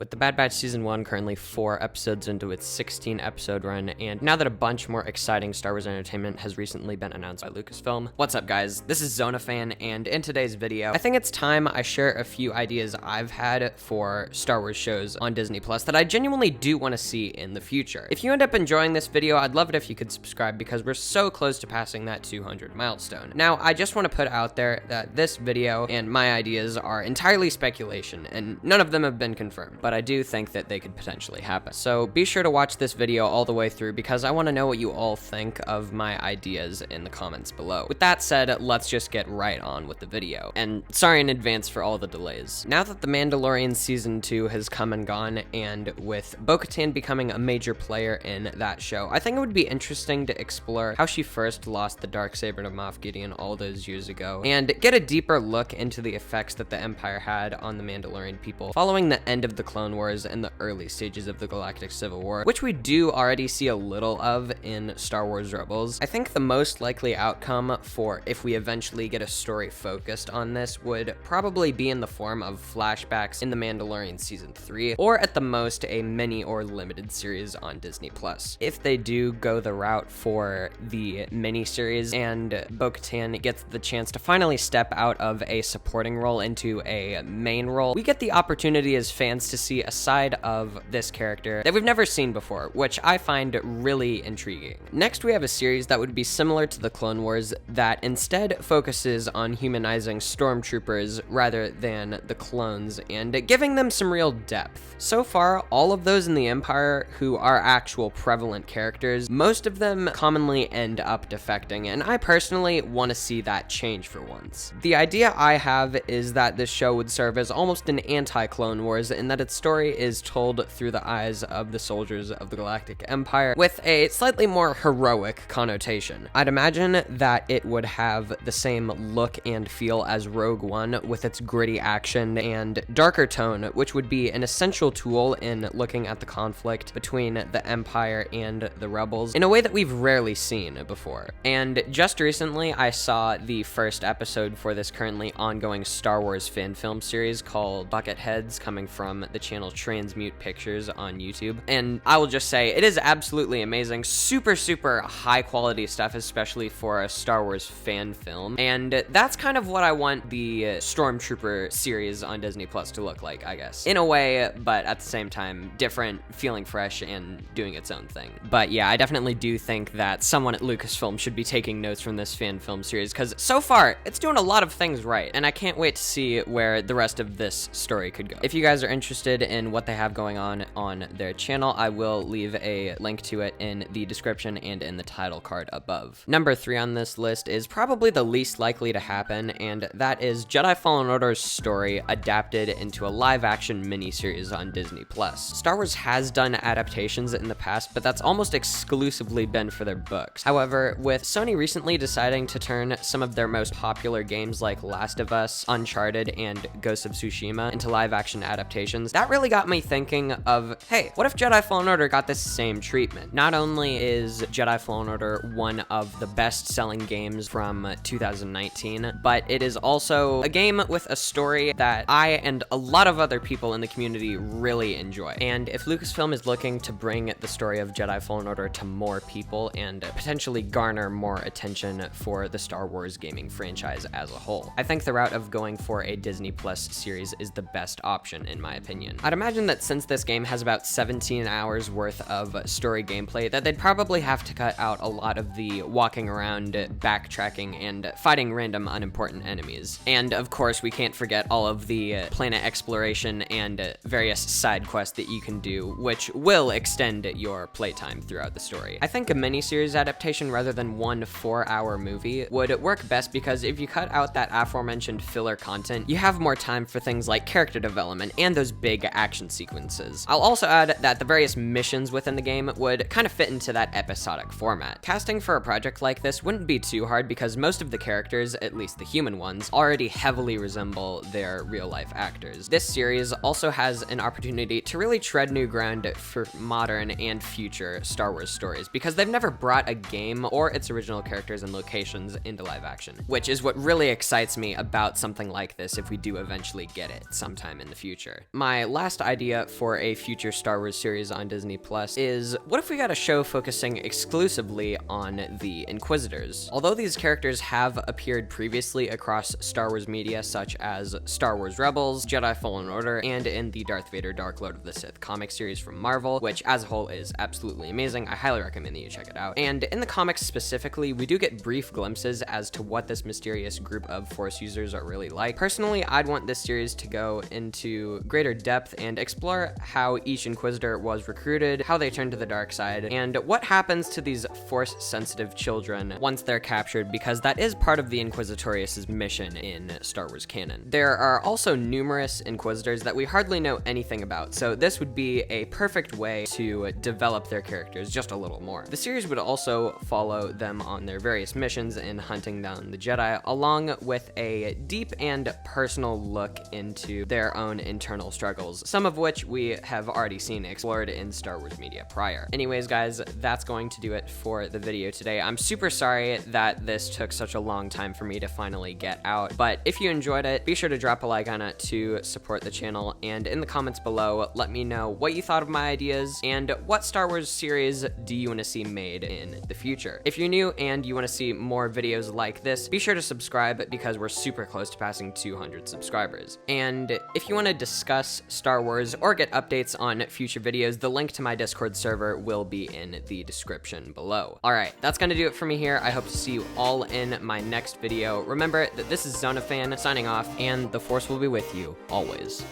With The Bad Batch Season 1 currently 4 episodes into its 16-episode run, and now that a bunch more exciting Star Wars entertainment has recently been announced by Lucasfilm. What's up, guys? This is zonafan, and in today's video, I think it's time I share a few ideas I've had for Star Wars shows on Disney Plus that I genuinely do want to see in the future. If you end up enjoying this video, I'd love it if you could subscribe because we're so close to passing that 200 milestone. Now, I just want to put out there that this video and my ideas are entirely speculation, and none of them have been confirmed, but I do think that they could potentially happen. So be sure to watch this video all the way through because I want to know what you all think of my ideas in the comments below. With that said, let's just get right on with the video. And sorry in advance for all the delays. Now that The Mandalorian Season 2 has come and gone, and with Bo-Katan becoming a major player in that show, I think it would be interesting to explore how she first lost the Darksaber to Moff Gideon all those years ago, and get a deeper look into the effects that the Empire had on the Mandalorian people following the end of the Clone Wars and the early stages of the Galactic Civil War, which we do already see a little of in Star Wars Rebels. I think the most likely outcome for if we eventually get a story focused on this would probably be in the form of flashbacks in The Mandalorian Season 3, or at the most a mini or limited series on Disney Plus. If they do go the route for the mini-series and Bo-Katan gets the chance to finally step out of a supporting role into a main role, we get the opportunity as fans to see a side of this character that we've never seen before, which I find really intriguing. Next, we have a series that would be similar to the Clone Wars that instead focuses on humanizing stormtroopers rather than the clones and giving them some real depth. So far, all of those in the Empire who are actual prevalent characters, most of them commonly end up defecting, and I personally want to see that change for once. The idea I have is that this show would serve as almost an anti-Clone Wars in that its story is told through the eyes of the soldiers of the Galactic Empire with a slightly more heroic connotation. I'd imagine that it would have the same look and feel as Rogue One with its gritty action and darker tone, which would be an essential tool in looking at the conflict between the Empire and the Rebels in a way that we've rarely seen before. And just recently, I saw the first episode for this currently ongoing Star Wars fan film series called Bucketheads, coming from the channel Transmute Pictures on YouTube, and I will just say it is absolutely amazing. Super high quality stuff, especially for a Star Wars fan film, and that's kind of what I want the Stormtrooper series on Disney Plus to look like, I guess, in a way, but at the same time different, feeling fresh and doing its own thing. But yeah, I definitely do think that someone at Lucasfilm should be taking notes from this fan film series because so far it's doing a lot of things right, and I can't wait to see where the rest of this story could go. If you guys are interested in what they have going on their channel, I will leave a link to it in the description and in the title card above. Number 3 on this list is probably the least likely to happen, and that is Jedi Fallen Order's story adapted into a live-action miniseries on Disney Plus. Star Wars has done adaptations in the past, but that's almost exclusively been for their books. However, with Sony recently deciding to turn some of their most popular games like Last of Us, Uncharted, and Ghost of Tsushima into live-action adaptations, that really got me thinking of, hey, what if Jedi Fallen Order got this same treatment? Not only is Jedi Fallen Order one of the best-selling games from 2019, but it is also a game with a story that I and a lot of other people in the community really enjoy. And if Lucasfilm is looking to bring the story of Jedi Fallen Order to more people and potentially garner more attention for the Star Wars gaming franchise as a whole, I think the route of going for a Disney Plus series is the best option in my opinion. I'd imagine that since this game has about 17 hours worth of story gameplay, that they'd probably have to cut out a lot of the walking around, backtracking, and fighting random unimportant enemies. And of course, we can't forget all of the planet exploration and various side quests that you can do, which will extend your playtime throughout the story. I think a miniseries adaptation rather than one 4-hour movie would work best because if you cut out that aforementioned filler content, you have more time for things like character development and those big action sequences. I'll also add that the various missions within the game would kind of fit into that episodic format. Casting for a project like this wouldn't be too hard because most of the characters, at least the human ones, already heavily resemble their real-life actors. This series also has an opportunity to really tread new ground for modern and future Star Wars stories, because they've never brought a game or its original characters and locations into live action, which is what really excites me about something like this if we do eventually get it sometime in the future. My last idea for a future Star Wars series on Disney Plus is, what if we got a show focusing exclusively on the Inquisitors? Although these characters have appeared previously across Star Wars media such as Star Wars Rebels, Jedi Fallen Order, and in the Darth Vader Dark Lord of the Sith comic series from Marvel, which as a whole is absolutely amazing. I highly recommend that you check it out. And in the comics specifically, we do get brief glimpses as to what this mysterious group of Force users are really like. Personally, I'd want this series to go into greater depth and explore how each Inquisitor was recruited, how they turned to the dark side, and what happens to these Force-sensitive children once they're captured, because that is part of the Inquisitorius' mission in Star Wars canon. There are also numerous Inquisitors that we hardly know anything about, so this would be a perfect way to develop their characters just a little more. The series would also follow them on their various missions in hunting down the Jedi, along with a deep and personal look into their own internal struggles, some of which we have already seen explored in Star Wars media prior. Anyways, guys, that's going to do it for the video today. I'm super sorry that this took such a long time for me to finally get out, but if you enjoyed it, be sure to drop a like on it to support the channel, and in the comments below, let me know what you thought of my ideas and what Star Wars series do you want to see made in the future. If you're new and you want to see more videos like this, be sure to subscribe because we're super close to passing 200 subscribers. And if you want to discuss Star Wars or get updates on future videos, the link to my Discord server will be in the description below. Alright, that's gonna do it for me here. I hope to see you all in my next video. Remember that this is zonafan signing off, and the Force will be with you always.